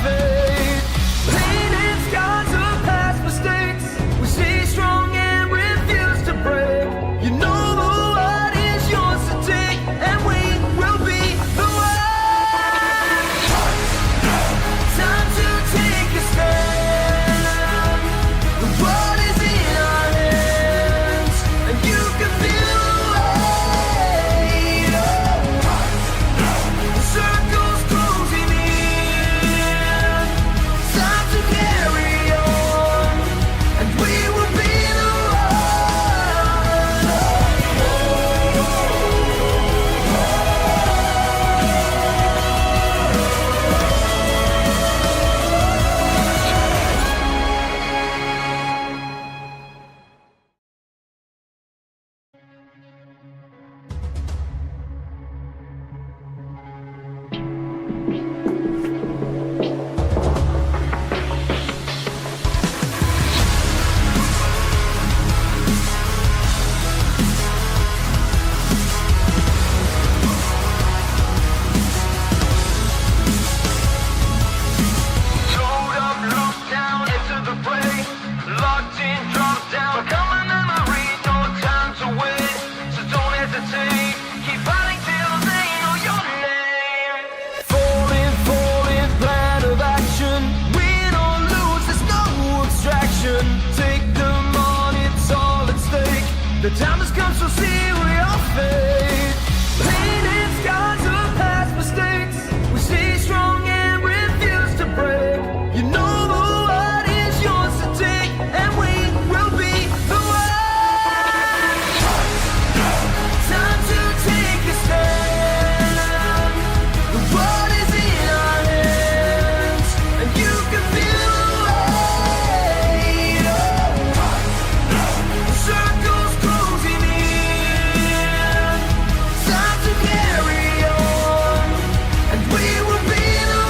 fate. Painted scars of past mistakes. We stay strong and refuse to break. You know the world is yours to take, and we will be the one. Time to take a stand. The world is in our hands, and you can feel the weight. The circle's closing in. Time to carry on, and we will be the Showed up, looked down into the fray. Locked in, dropped down. Coming in my read, no time to wait. So don't hesitate. Keep fighting till they know your name. Falling, falling, plan of action. Win or lose, there's no abstraction. Take them on, it's all at stake. The time has come, so see we are fate. Painted scars of past mistakes. We stay strong and refuse to break. You know the world is yours to take, and we will be the one. Time to take a stand. The world is in our hands, and you can feel the weight. The circle's closing in. Time to carry on, and we will be the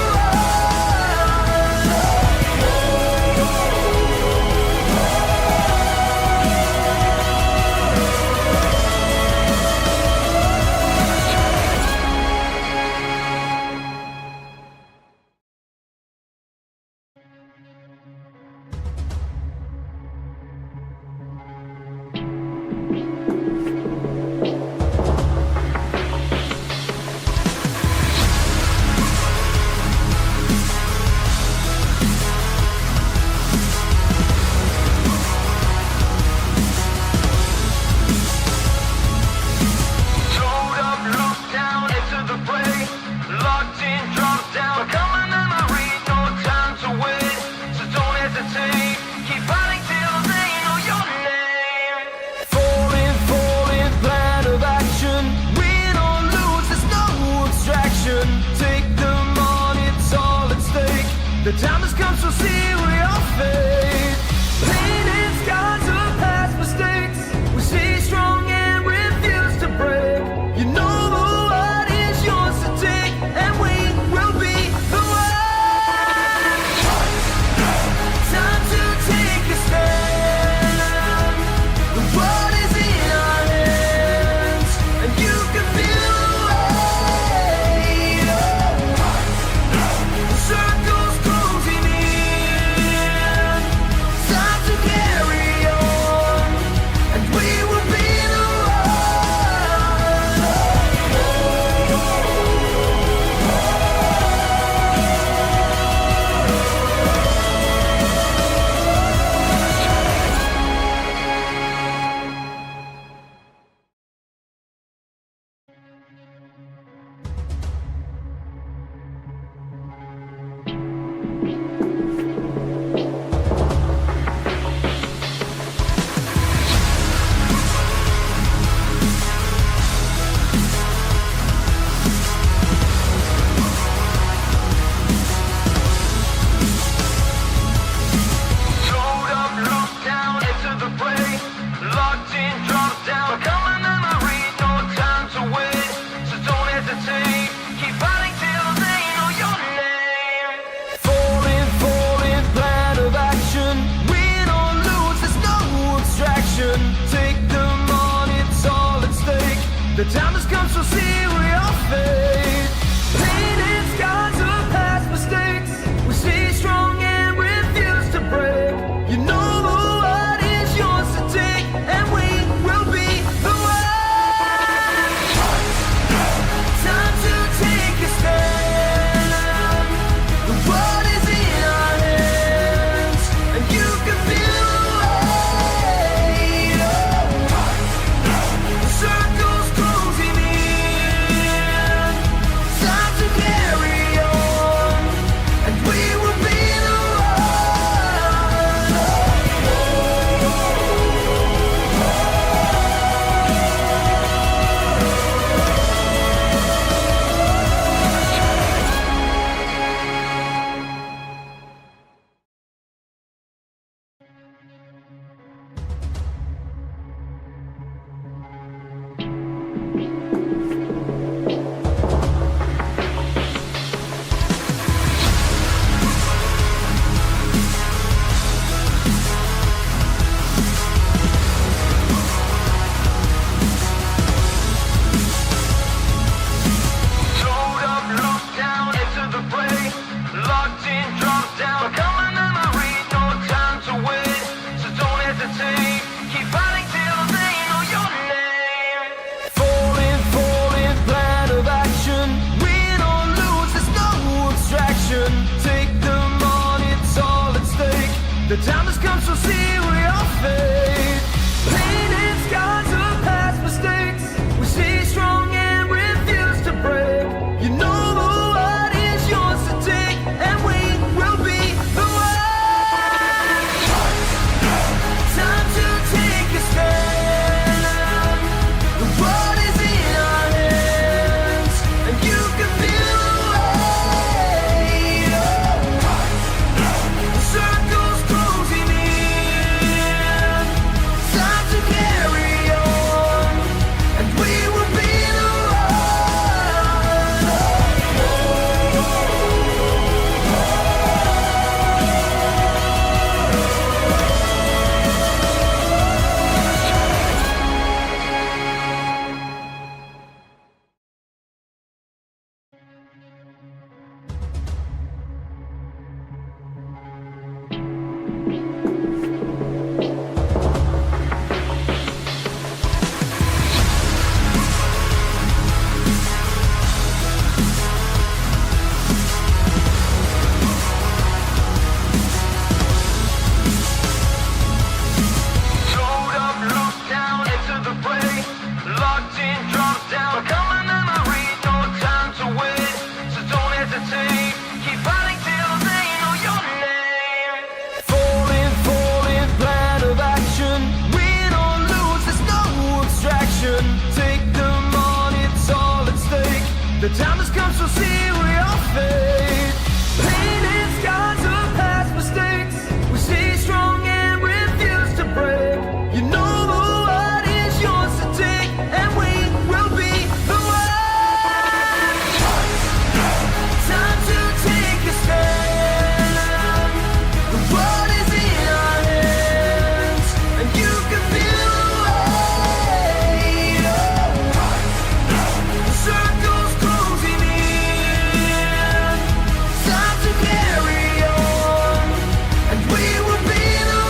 Showed up, looked down into the fray. Locked in, dropped down. Coming in my read, no time to wait. So don't hesitate. Keep fighting till they know your name. Falling, falling, plan of action. Win or lose, there's no abstraction. Take them on, it's all at stake. The time has come, so see we are fate. Painted scars of past mistakes. We stay strong and refuse to break. You know the world is yours to take, and we will be the one. Time to take a stand. The world is in our hands, and you can feel the weight. The circle's closing in. Time to carry on, and we will be the Showed up, looked down into the fray. Locked in, dropped down. Coming in my read, no time to wait. So don't hesitate. Keep fighting till they know your name. Falling, falling, plan of action. Win or lose, there's no abstraction. Take them on, it's all at stake. The time has come, so see we are fate. Painted scars of past mistakes. We see comes so see we all fade. Pain and scars of past mistakes. We stay strong and refuse to break. You know the world is yours to take, and we will be the one. Time to take a stand. The world is in our hands, and you can feel the weight. The circle's closing in. Time to carry on, and we will be the Load up, look down into the fray. Locked in, drop down. Coming in my read, no time to wait. So don't hesitate. Keep fighting till they know your name. Falling, plan of action. Win or lose, there's no abstraction. Take them on, it's all at stake. The time has come, so see we all fade. Pain and scars of past mistakes. We stay strong and refuse to break. You know the world is yours to take, and we will be the one. Time to take a stand. The world is in our hands, and you can feel the weight. The circle's closing in. Time to carry on, and we will be the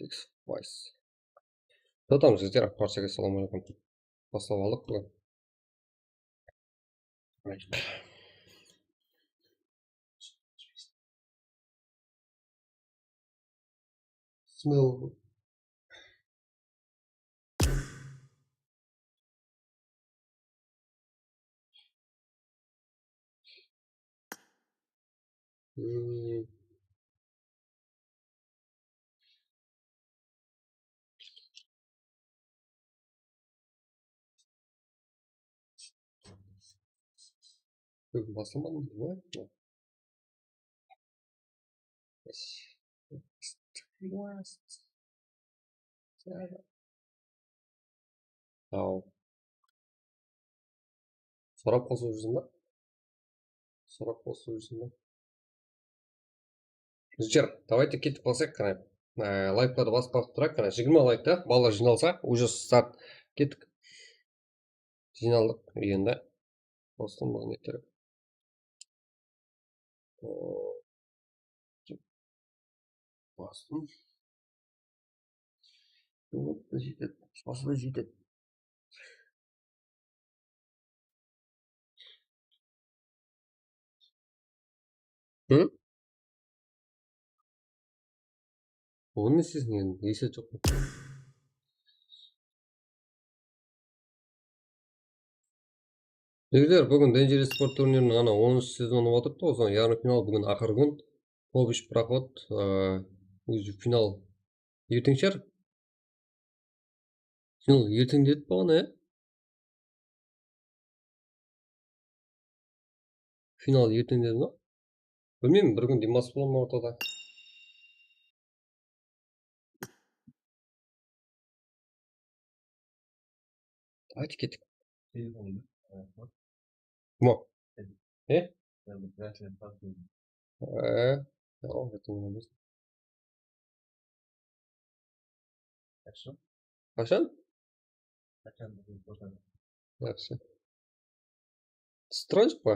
X voice. Dodam сіздер баршаға ассалаумағалейкум. Бастап алдық қой. Smell. Басылмадым ғой. Ау. Сұрап қосып жүрсің ба? Сұрап қосып жүрсің ба? Жер, давайте кетіп қалсақ, қана лайктарды басып қалып тұрайық, қана 20 лайк та, балалар жиналса, уже старт кеттік. жиналдық енді. Достым бүгін не керек? Bastım. Yok da жетеді. Шашыда жетеді. Hı? Onun ne sizin yani? Neyse çok. Негіздер, бүгін Dangerous спорт турнирінің ана 10-шы сезоны отырыпты ғой, соның яғни финал бүгін ақырғы күн. Топ 3 проход, өзі финал ертең шығар. Финал ертең деді бағана, Финал ертең деді ма? Білмеймін, бір күн демалыс бола ма ортада. Давайте кеттік. Ма? Қашан? Жақсы. Строн жоқ па?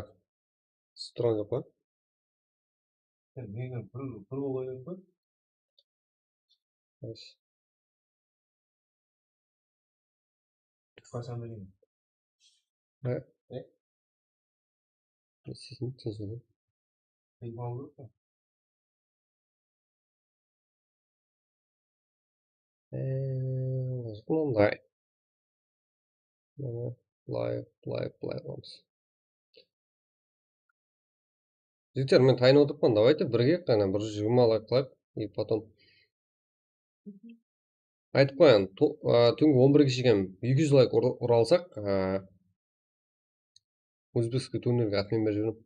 Строн жоқ па? Sizin tezini. Мындай. Лайв. Жігіттер, мен тайынып отырмын, давайте бірге қана бір 20 лайк қылайық, и потом айтып қояйын, түнгі 11-ге шейін 200 лайк ұралсақ, өзбекский турнирге атмен беріп жүрмін.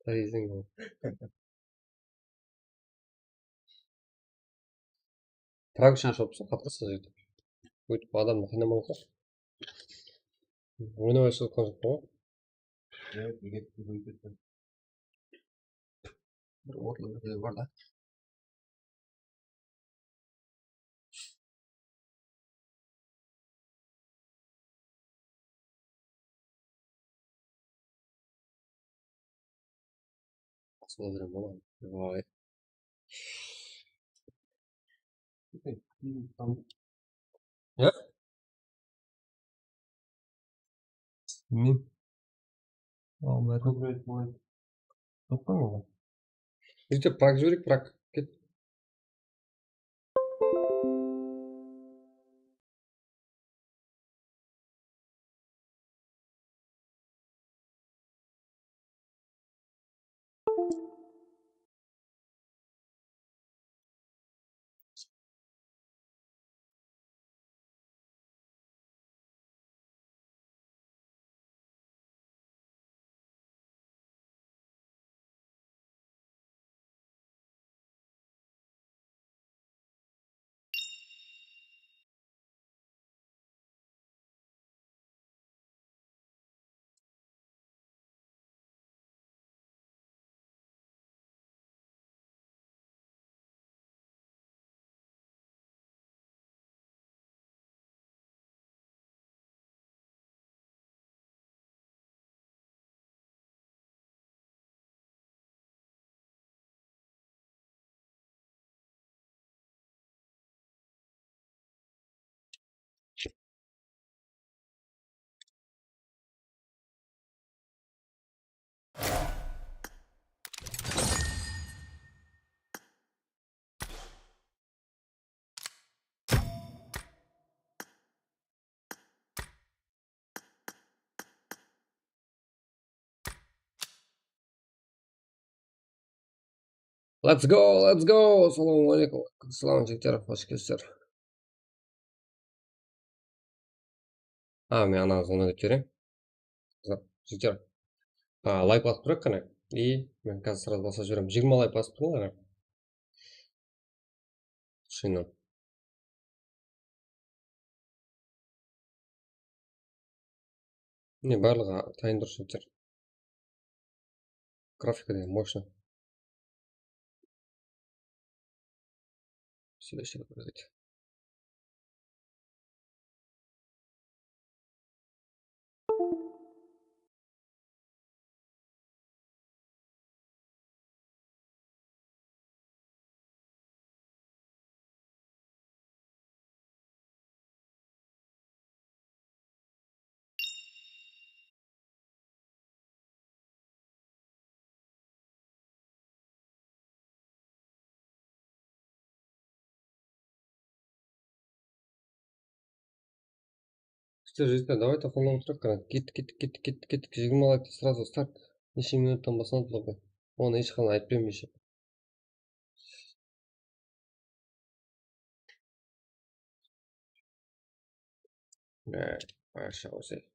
Таризің ғой. Прага шанш опсын, қатырса жігіттер. Өйтіп адамды қинамаңыздар. Ойнамай шығып жатқан жоқ қой. Bir ortada bir var da. Смотрим, мама. Давай. Ya? Bilmem. Vallahi yok mu? İşte Prag Zürich, Prag. Git. Let's go. Assalamualaikum. Assalamu жігіттер, hoş келдіңіздер. Мен ана зоны көтерейін. Жігіттер, лайк басып тұрайық қана. И мен қазір сразу басып жіберемін. 20 лайк басып тұрмын ғой. Шыны. Не, барлығы тайын дұрыс жігіттер. Графика деген мощно. Сөйлешіп көрейік. Все, житель, давайте фоновый трек қарайық. Кеттік. 20 лайкты сразу старт. Неше минуттан басылады бұл? Оны ешқандай айтпаймын еще. Аша осы.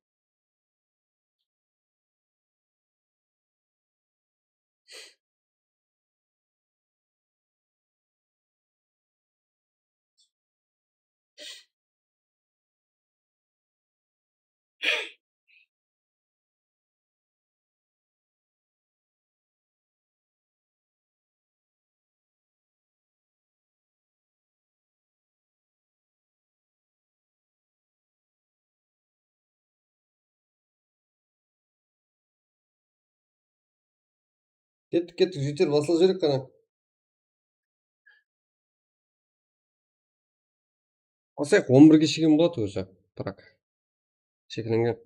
Кеттік, житель, басылып жүрек қана. Қосайық 11-ге шеген болады өзі. Бірақ шекленген.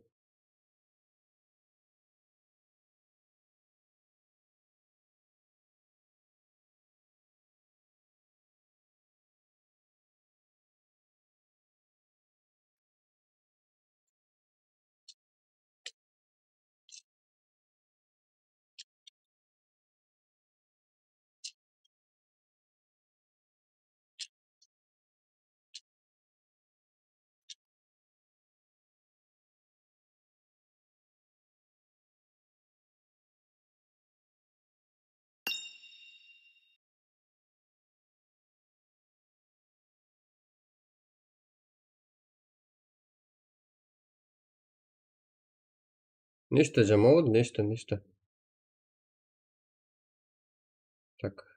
Нечто жамауды, нечто. Так.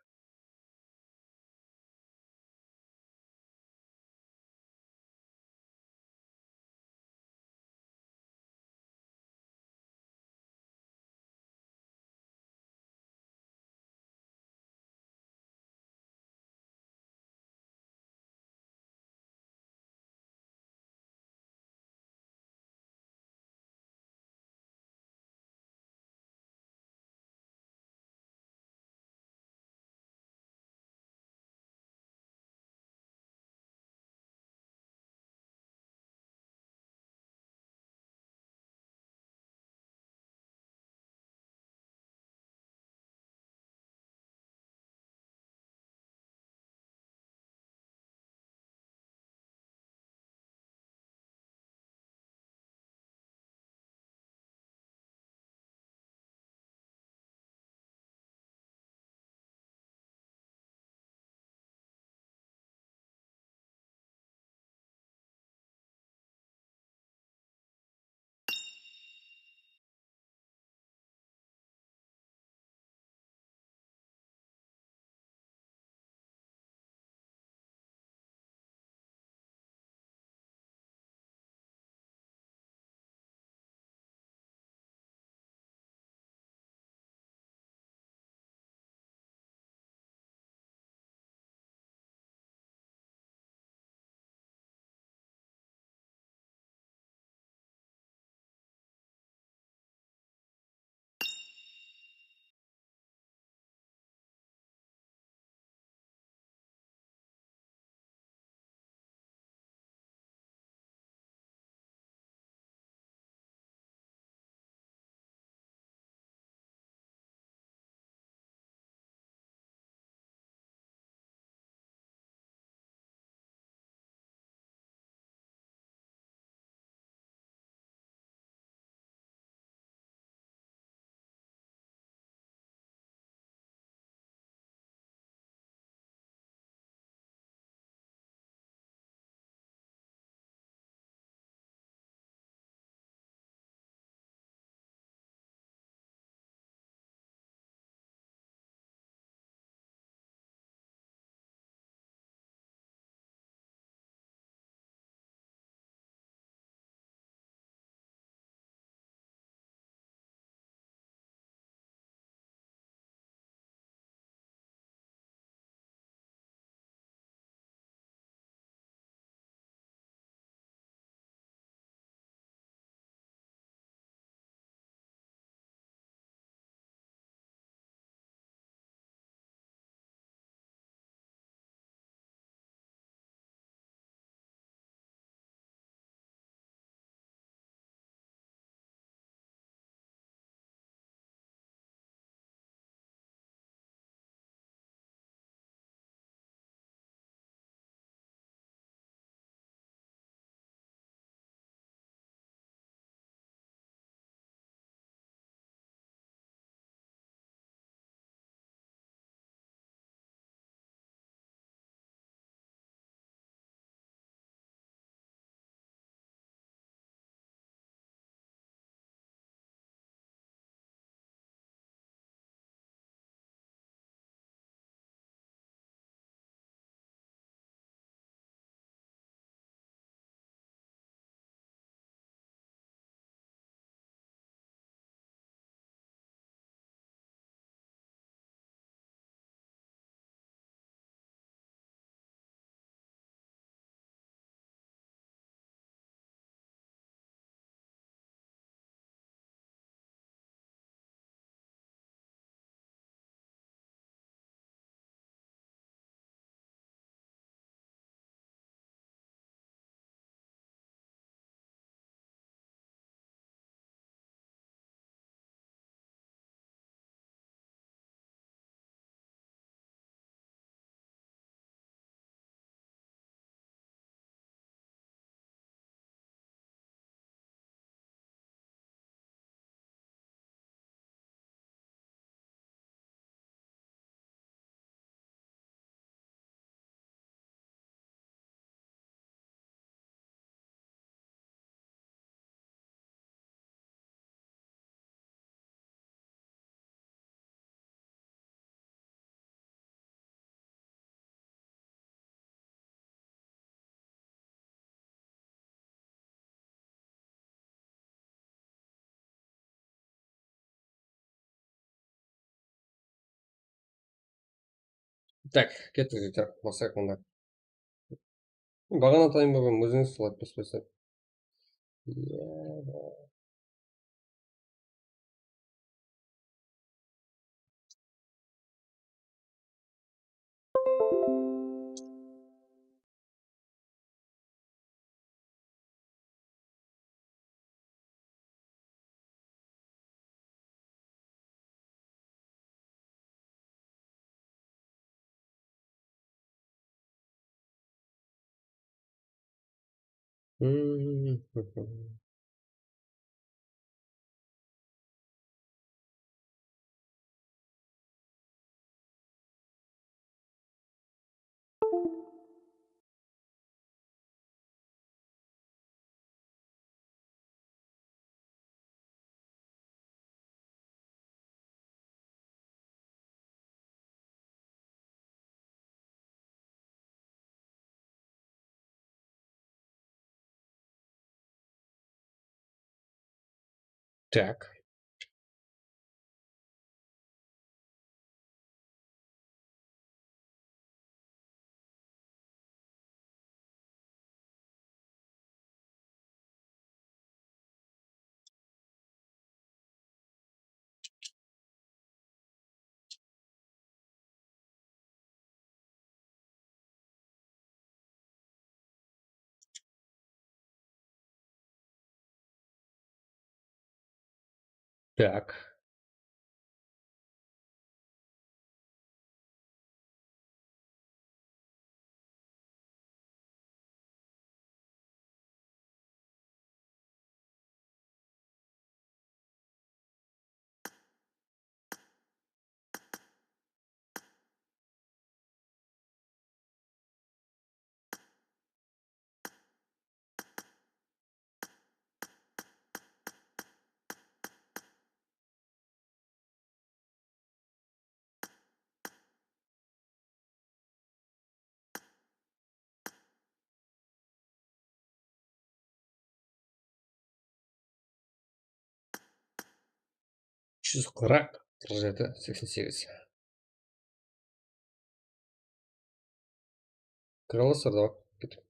Так, ketdik жігіттер, бастайық онда. Бағана атайын болған өзіңіз солай қосып. Иә. Так. Так. Үш жүз қырық, қырық жеті, 88. Кіре аласыздар да кеттік.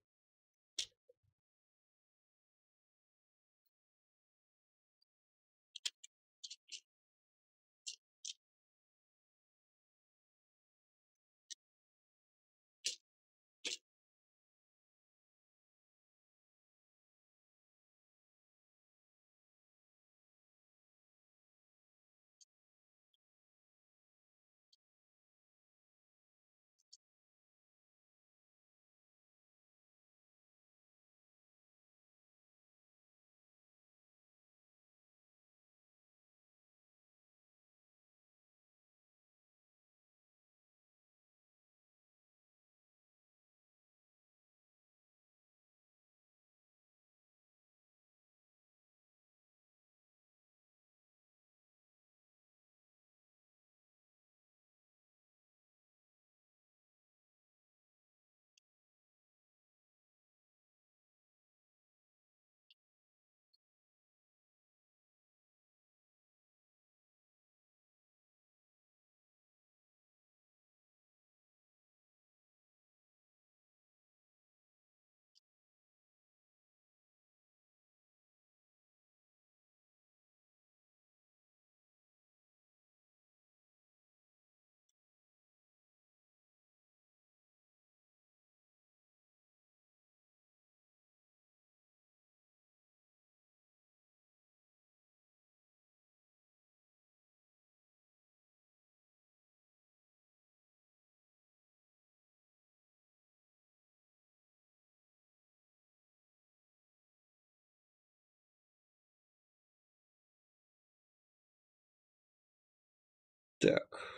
Так.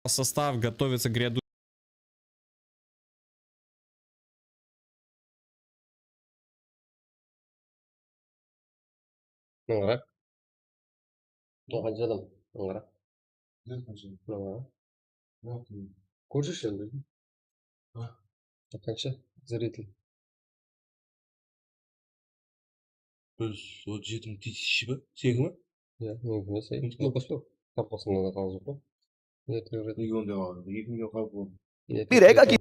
Состав готовится к гряду. Mına qara. O qancha adam? Mına qara. Mına qara. Ko'rish endi. Qancha zaratil? Biz o 7 tishmi? Sekmi? Ya, mümkün emas. Yo'q, boshqa. Tapasında da qolib qo'y. Nega Millionda qoldi. 2 million qolib bo'ldi. Direkt aquí.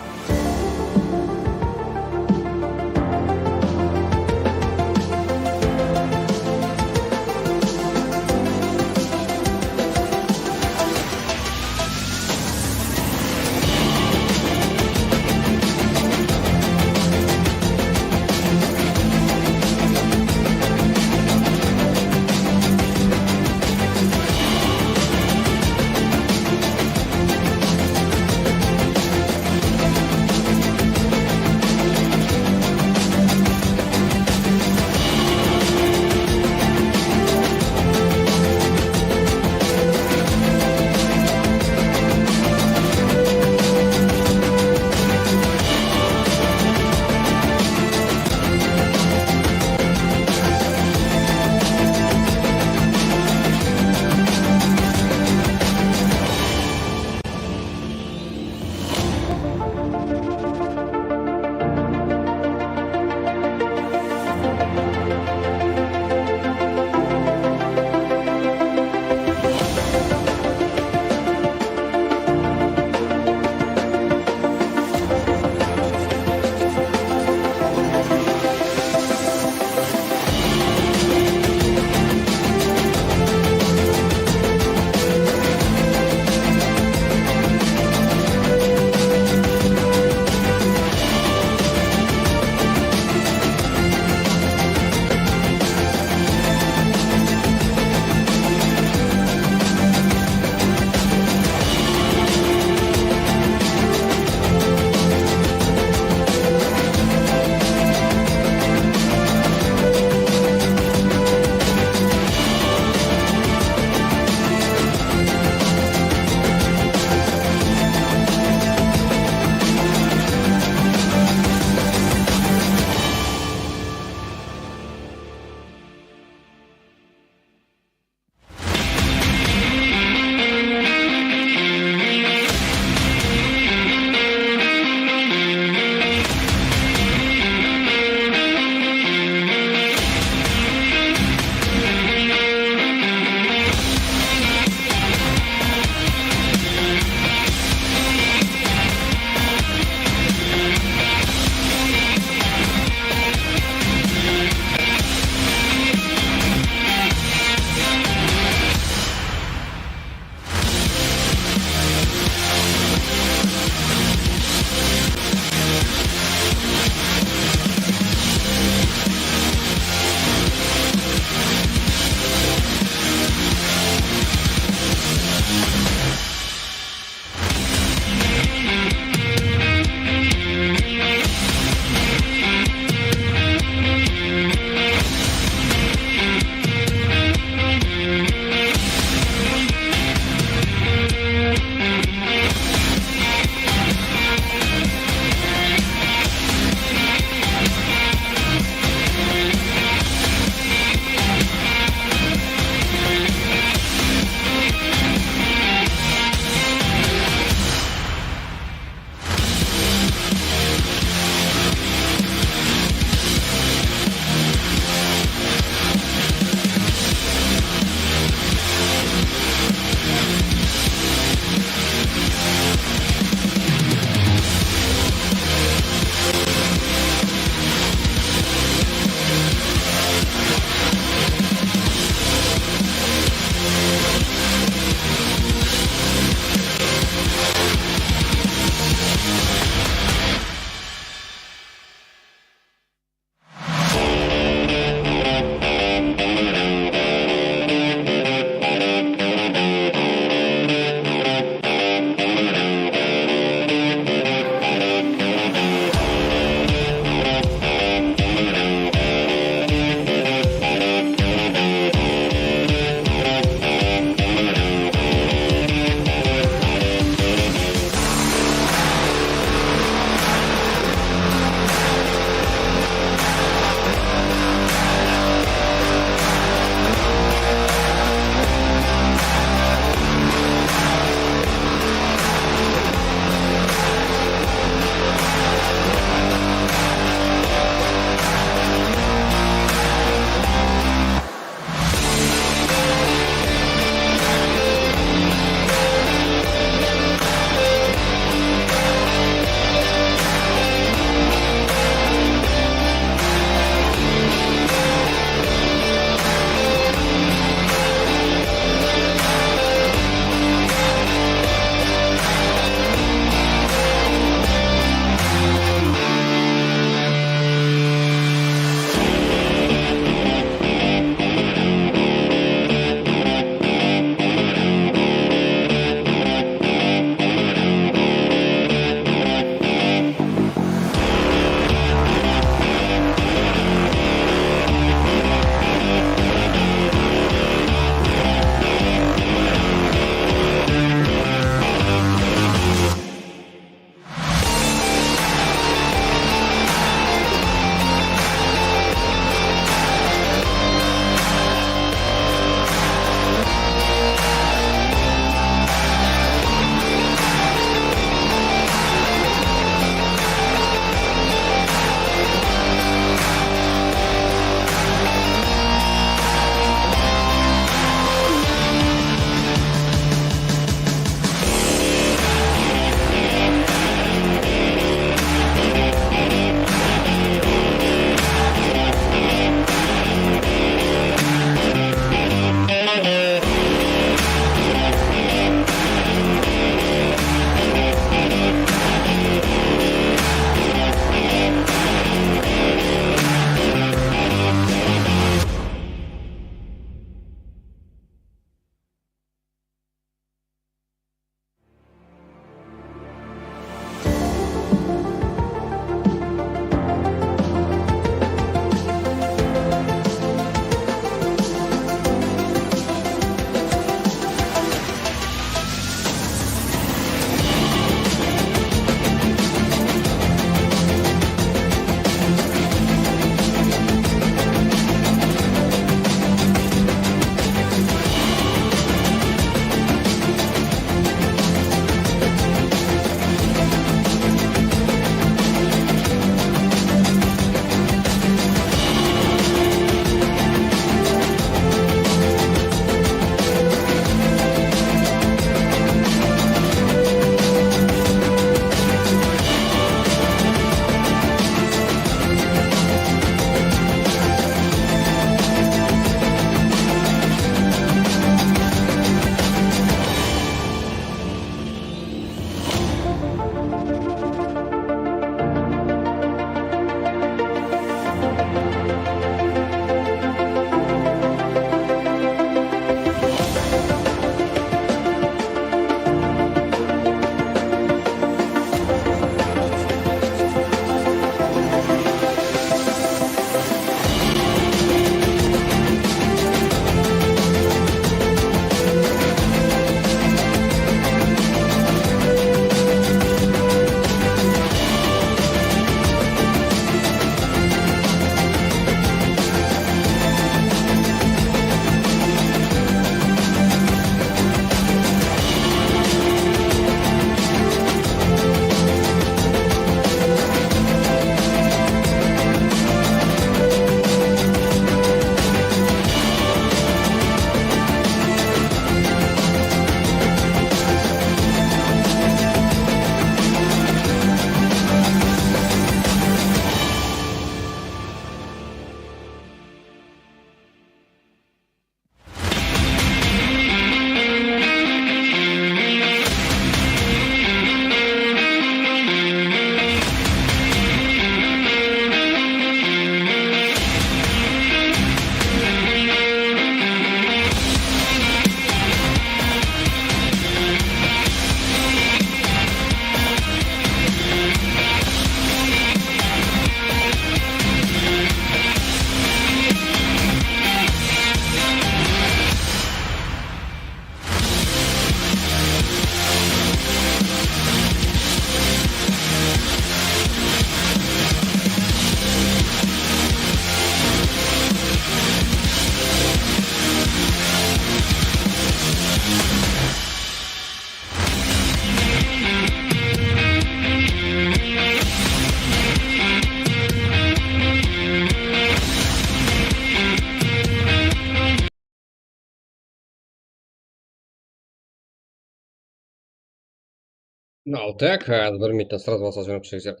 Ал так, бір минуттан сразу басқа жөніп шығып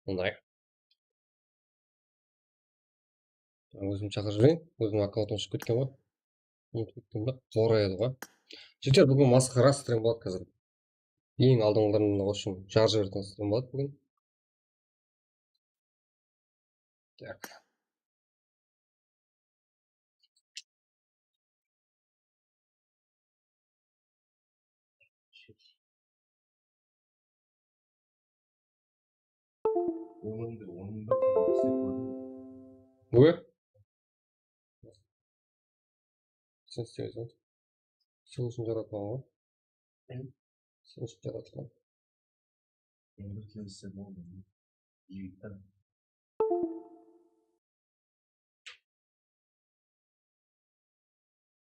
мындай. Өзім шақырып жіберейін. Өзім аккаунтым шығып кеткен ғой. Ұмытып кеттім ба? Зораяды ғой. Жігіттер, бүгін масқара стрим болады қазір. Ең алдыңғыларынан қосшым жарып жіберетін стрим болады бүгін. Так. 오는데 오는데 있을 거야. Ой. Сен істемейсің. Сен үшін жаратқан ғой. Сен үшін жаратқан. 이렇게 했을 뭐 일단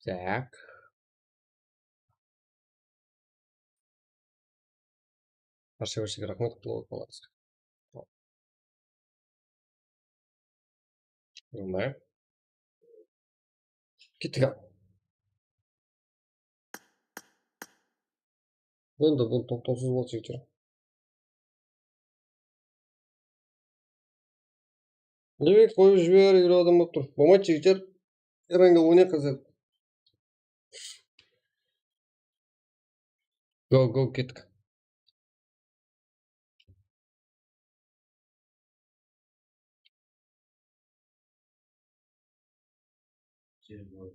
Так. Барша рахмет, құтты болыңыз. Мындай. Кеттік. Болды, бұл тоқтаусыз болды жігіттер. Демек, қойып жібер, елу адам болып тұр. Болмайды жігіттер. Еренге ойнайық қазір. Go, кеттік. 제가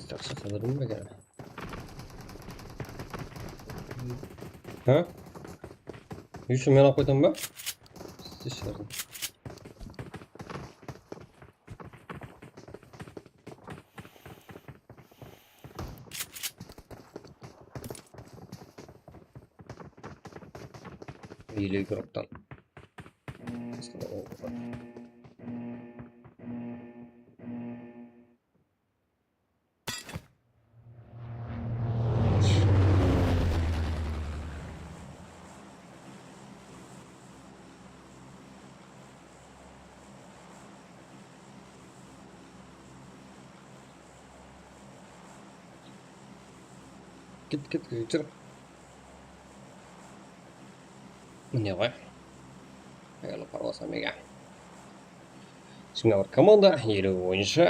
Старший қалырым ба кәне? Ха? Үйші мен алып қойдым ба? Сіз шығардың. Елі күріптан. Кет, жігіттер. Міне ғой. Әйелі парваса мега. Şimdi var команда, елу ойыншы.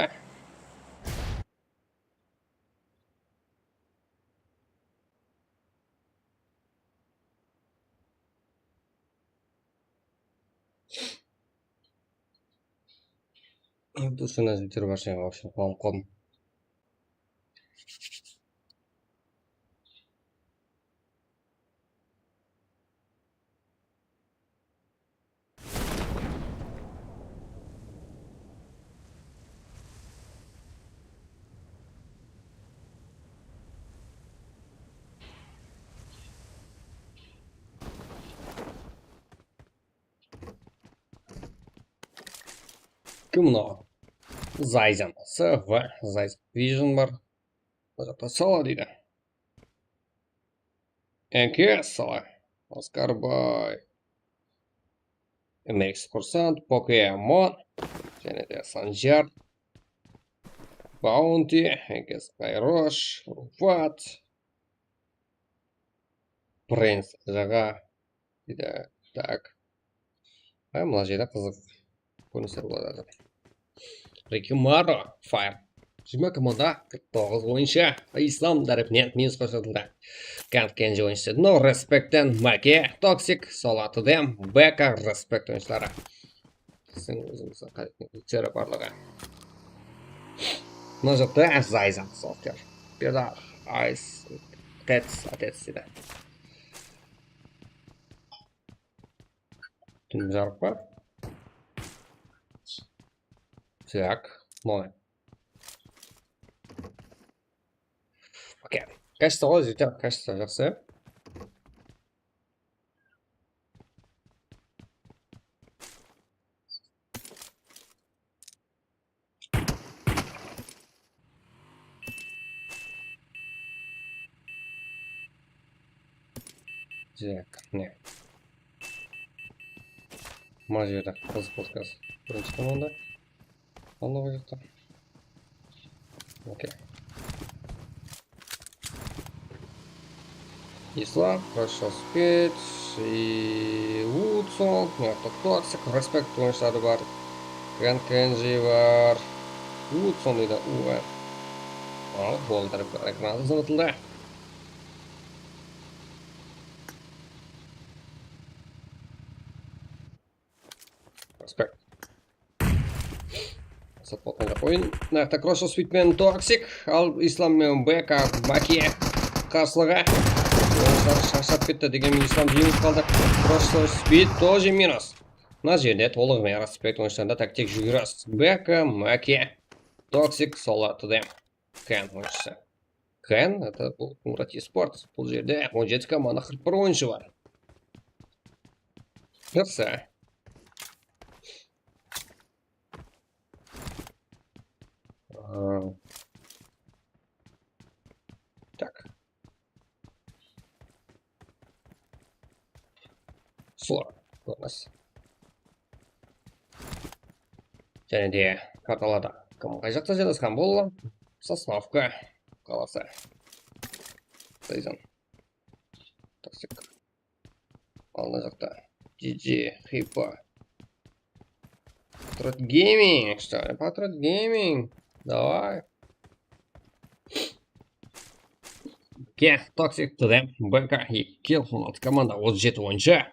Дұрыс жігіттер бар şeyin вообще қуанып қалдым. Кім мынау? Зайзен. СВ. Зайзен. Vision бар. Мына жақта сала дейді. Әке сала. Оскарбай. MX курсант. Покемон. Және де Санжар. Баунти. Әке Скайрош. Руфат. Принц. Жаға. Дейді. Так. Мына жерде қызық көріністер болады. Рикимаро. Файр. 20 команда, 49 ойыншы. Ислам дәріпінен минус қосылды. Кант Кенжи ойыншысы. No Respect'ten Маке. Токсик. Солатыдем. Бека. Respect ойыншылары. Сіздің өзіңіздің қадеттері барлығы. Мына жақта Зайзен. Софтер. Педар. Айс. Тец. Атец дейді. Түн жарық па? Так. Молай. Окей. Качество ғой, жігіттер. Качество жақсы. Так, не. Мына жерде қызық подкаст. Бірінші команда. Алла жақта. Окей. Ислам, хорошо спеть, и Вудсон, мықты Токсик, Респект ойыншылары бар, Кенжи бар, Вудсон дейді, Ал, болды, экран қызынытылды. Респект. Сатпотынға ойын. Нақты Крошо Спитмен Токсик, ал Ислам мен Бека Баки қарсылыға. Oyuncular шаршап кетті дегенмен Ислам жеңіліп қалды. Крошо Спит тоже минус. Мына жерде толығымен Респект ойыншыларында тактик жүгіріс. Бека Маки Токсик Солатыды. Кен ойыншысы. Кен, это бұл Мурати Спорт. Бұл жерде 17 команда 41 ойыншы бар. Жақсы. Так. Слор. Көрініс. Және де карталада кім қай жақта жайласқан бұл Сосновка қаласы. Сайзан. Токсик. Алына жақта GG Хипа. Патрот Гейминг, что ли? Патрот Гейминг. Давай. Ке, Токсик, ТД, БК и Килл. Вот команда 37 ойыншы.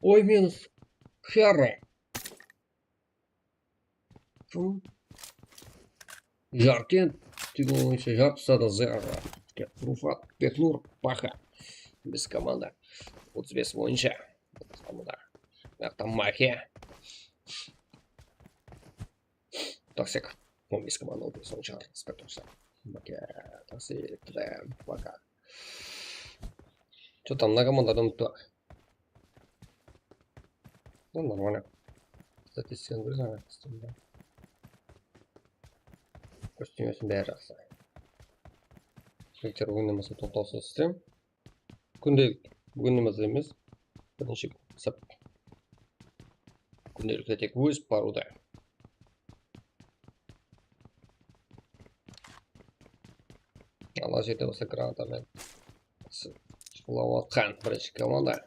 Ой, минус. Херре. Жаркен. Тигл ойыншы жарты сада зерра. Руфат, Петнур, Паха. Без команда. 35 ойыншы. Команда. Нақты Махия. Токсик. 15 команда 35 ойыншы. Респект ойыншы. Махия. Токсик. ТД. Пока. Что там на команда так? Ну, нормально. Статистиканы бір жаңа костюмда. Костюмесін бәрі жақсы. Егер ойнамаса тоқтаусыз істейм. Күндеміз емес. Бірінші сап. Күнделікті тек өсіп баруда. Ала жерде осы гранатамен шықылау атқан бірінші команда.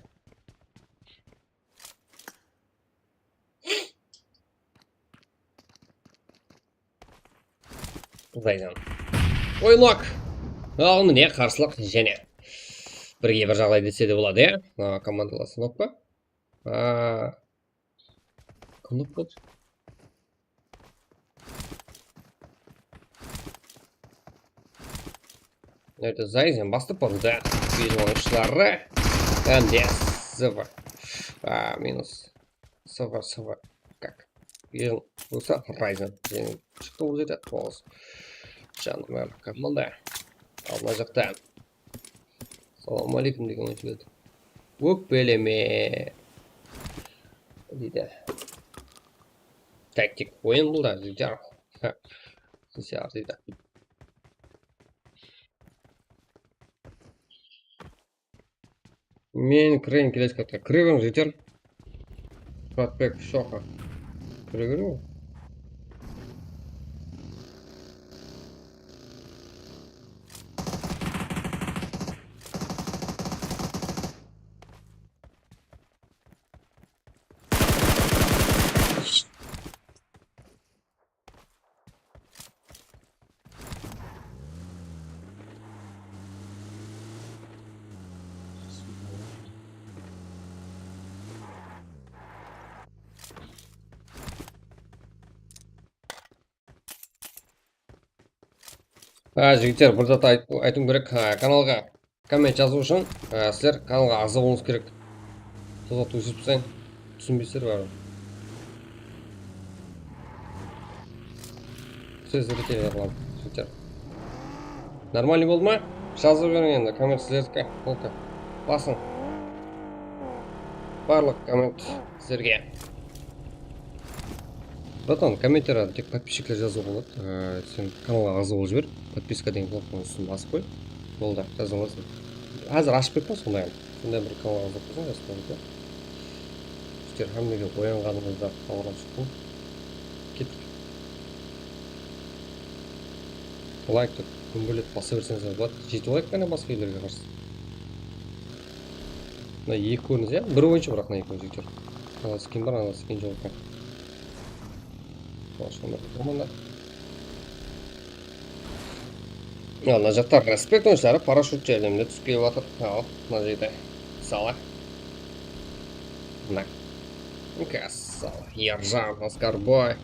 Зайдан. Ойнақ! Ал міне қарсылық және бірге бір жағдай десе де болады, командалас Сынопқа. Кім болды? Это Зайзен бастып барды. Бейді ойыншылары. Әнде Сывыр. Минус. Сывыр. Как? Ежін болса Райзен. Жеңін шықты ол жерде 9. Жаным команда. Алдына жақта. Салам алейкум деген ойыншы келді. Өкпелеме. Дейді. Тактик ойын бұл да. Жар. Сесиар дейді. Мен крайне келесі қатқа. Кірігің жетер. Фатбек шоқа. Кірігің? Жігіттер, бір зат айтым керек, каналға коммент жазу үшін сіздер каналға ағза болуыңыз керек. Сосын түсінбесең, түсінбейсіздер бәрі. Сөз ретелер қылам, жігіттер. Нормальный болды ма? Жазып берің енді, коммент сіздердікі. Басың. Барлық коммент сіздерге. Братан, комменттерді тек подписчиклер жазуға болады. Сен каналға жазып алып жібер. Подписка деген кнопканы үстіне басып қой. Болды, жаза аласың. Қазір ашып қойып сондай бір каналға жазып қойсаң жазып қойып. Сіздер хамлеге оянғаныңызда хабарлап шықтым. Кеттік. Лайкты күнбілет баса берсеңіздер болады. Жеті лайк қана басқа үйлерге қарсы. Мына екі көрініс, иә? Бір ойыншы бірақ мына екі жігіттер. Ана скин бар, ана скин жоқ екен. Мына жақтар респект ойыншылары парашют жәрдемінде түсіп келіп жатыр. Ал, мына жерде сала. Мына. Сала. Ержан, Оскарбой.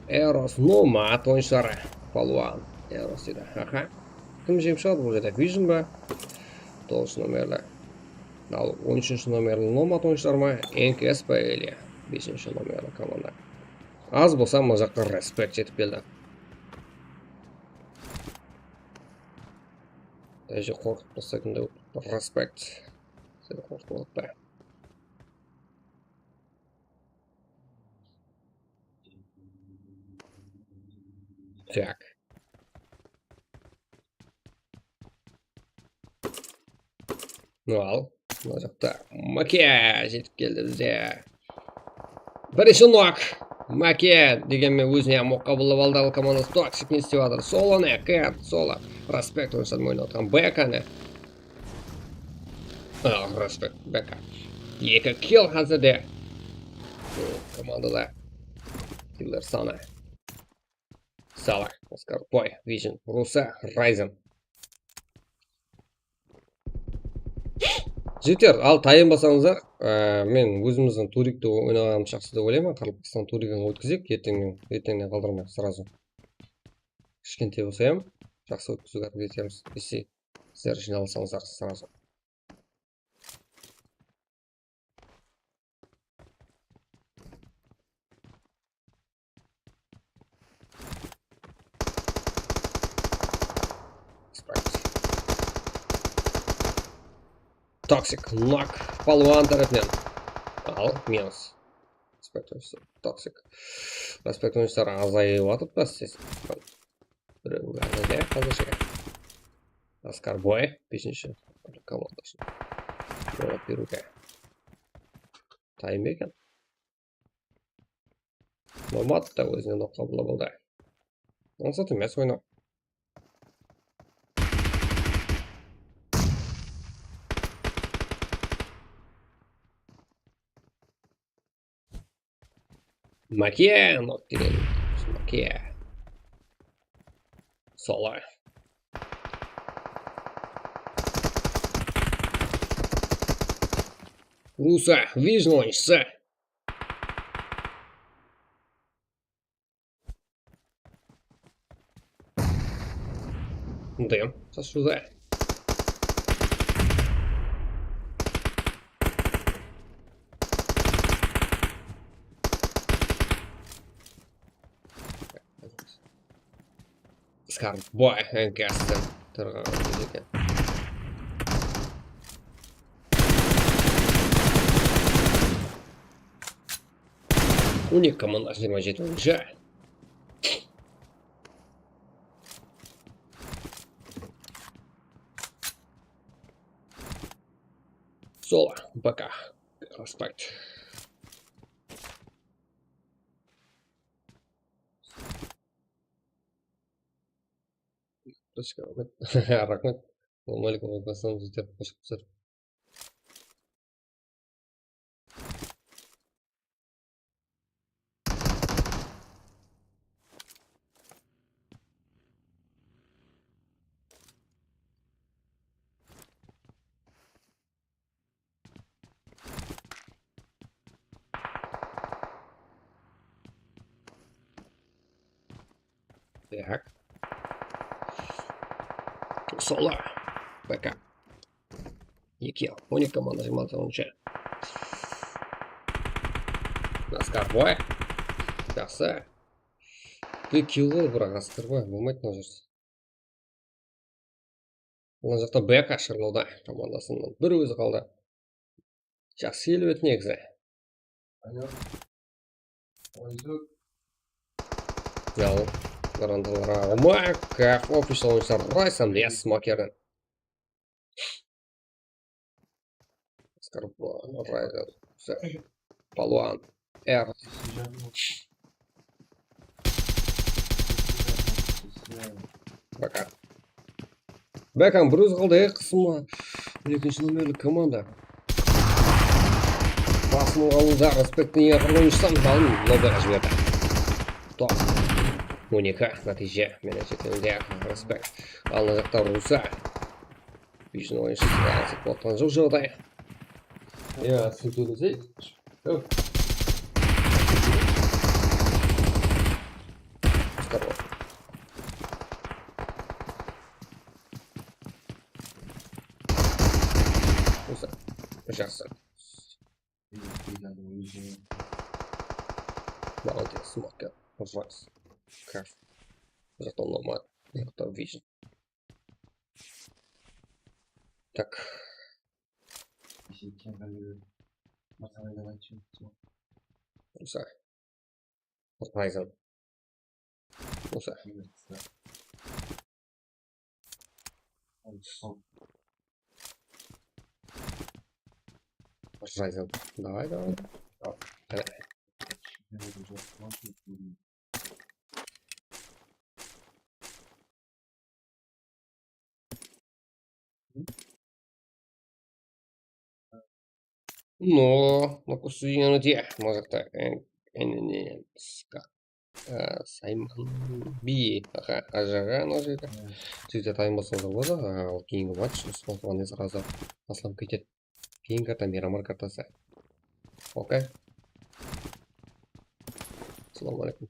Эрос, Номад ойыншылары. Палуан. Эрос дейді. Аха. Кім жеңіп шығады бұл жерде? Vision ба? 9 номерлі. Ал 13 номерлі Номад ойыншылар ма? НКС па или 5 номерлі команда. Аз болса мына жаққа респект жетіп келді. Даже қорқып бастайтындай респект. Сені қорқып отпай. Так. Ну ал, мына жақта Маке жетіп келді бізде. Бірінші нок. Маке дегенмен өзіне моққа бұлып алдағы командасы Toxic не істеп жатыр. Соло не, Кэт, Соло. Респект ойыншылар мойын отқан Бека не. Респект, Бека. Екі килл қазірде. Командада киллер саны. Сала, Оскарбой, Vision, Руса, Райзен. Жігіттер, ал таянбасаңыздар, мен өзіміздің турикті ойнағаным жақсы деп ойлаймын. Қарапастан туригін өткізек, ертеңнен қалдырмай сразу. Кішкентай болсайым, жақсы өткізуге әрекет етеміз. Десе, сіздер жиналсаңыздар сразу. Toxic, нок, палуан тарапынан. Ал, минус. Toxic. Респект ойыншылар азайып атып па сіз? Біреуі әзілде қазіршіге. Оскарбой, 5-ші командасын. Жауап беруге. Тайым екен. Номад та өзіне нокқа бұла болды. Онсат емес ойнау. Маке, нок деген. Маке. Соло. Руса, Vision ойыншысы. Дым, сашуда. Оскарбой, НКСтен тұрғаған екен. Уник командасы 27 ойыншы. Соло, БК, респект. Рахмет. Ассалаумағалейкум, басынан жетер, қош келдіңіздер. Так. Соло. БК. Екі. 12 команда 26 ойыншы. Оскарбой. Жақсы. Бір килл ғой, бірақ Оскарбой болмайды мына жерде. Мына жақта БК шырлауда командасының бір өзі қалды. Жақсы келіп негізі. Алло. Ойзу. Ал, гаранталар как офишал ойыншылар Райсан лес смокерден. Скорпион, Райсан, Палуан, Эр. Пока. Бекхэм бір өзі қалды, қысымы. Екінші номерлік команда. Басының алуда респектін ең ойыншысан балын лоббеға жіберді. Топ. Уника нәтиже. Менің шетелінде респект. Алына жақтар Руса. Бейшін ойыншысы алысып болтқан жоқ жағдай. Я отсюда здесь. Здорово. Руса. Жақсы. Молодец, смокер. Райс. Кайф. Зато нормально. Это вижен. Так. Руса. Райзен. Руса. Райзен. Давай. Но, кусуянуте, может так, Саймон Би, ажаға ана жерде. Сөйтсе таймасында болады, ал кейінгі матч ұсынылған сразу аслап кетеді. Кейін карта Мирамар картасы. Окей. Ассаламу алейкум.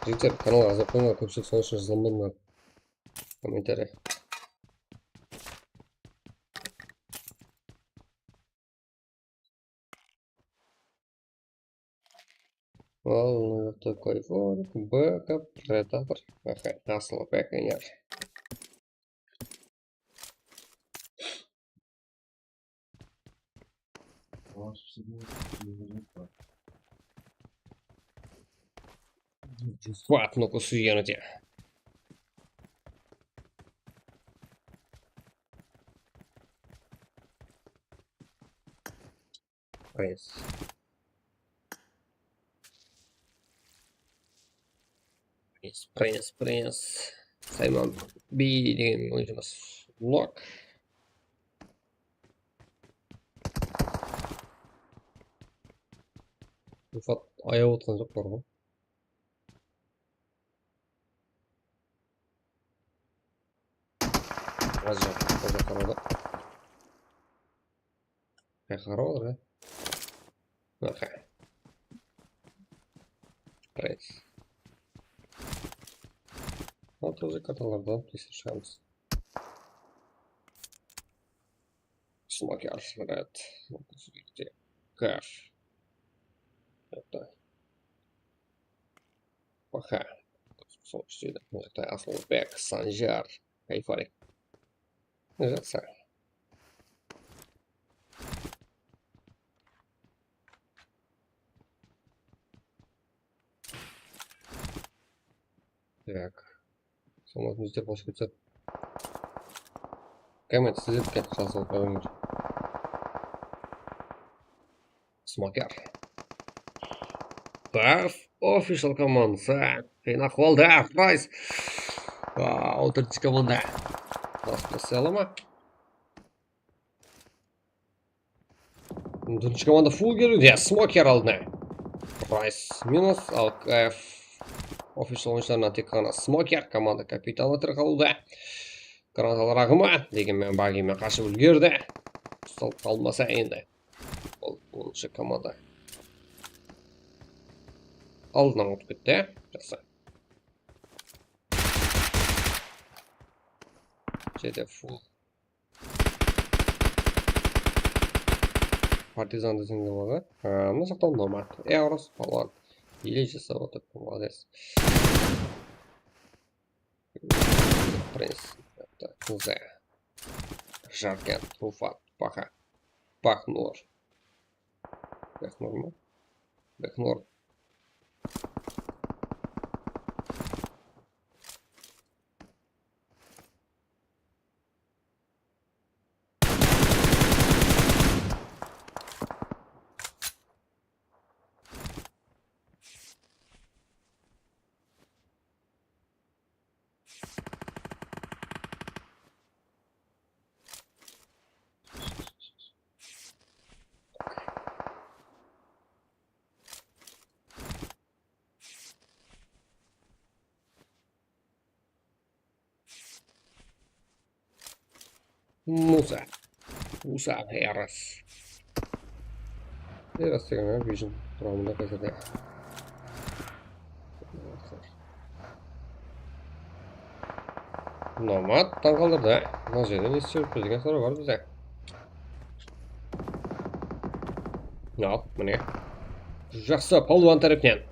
Жігіттер, каналға азап қойыңдар, көпшілік сол үшін жазылмадыңдар. Комментарий. Ал, такой форик, бэкап, предатор. Ага, аслы бэкэнер. Фат, ну кусуянуте. Принц. Саймон Би деген ойыншымыз. Лок. Фат аяп отқан жоқ бар ғой. Аза қарады. Қарады, да? Аха. Принц. Вот уже каталогда присушаемся. Смокер, ред. Кэш. Это. Паха. Собственно, это Аслбек, Санжар, Кайфарик. Жақсы. Так. Соңғы өздер бос кетсек. Коммент сіздерге жазылып қойыңыз. Смокер. Парф офишал команда. Қиын ахуалда. Райс. Отыртыш команда. Басқа селама. Төртінші команда фул келуде. Смокер алдына. Райс минус. Ал КФ офишал ойыншыларынан тек қана Смокер команда капитаны қалуда. Гранаталар ағымы дегенмен багимен қашып үлгерді. Ұсталып қалмаса енді. Ол 10-шы команда. Алдынан өтіп кетті. Жақсы. Жеті фул. Партизан десең де болады. Мұны сақтау нормат. Эурос, Палуан. Или жасап отыр. Молодец. Принц. Зе. Жарген, Руфат, Паха. Пахнур. Бехнур mu? Бехнур. Musa. Musa Heras. Heras деген Vision құрамында қазірде. Номад таңғалдырды. Мына жерде не істеп жүріппіз деген сұрақ бар бізде. Ал, міне. Жақсы, палуан тарапынан.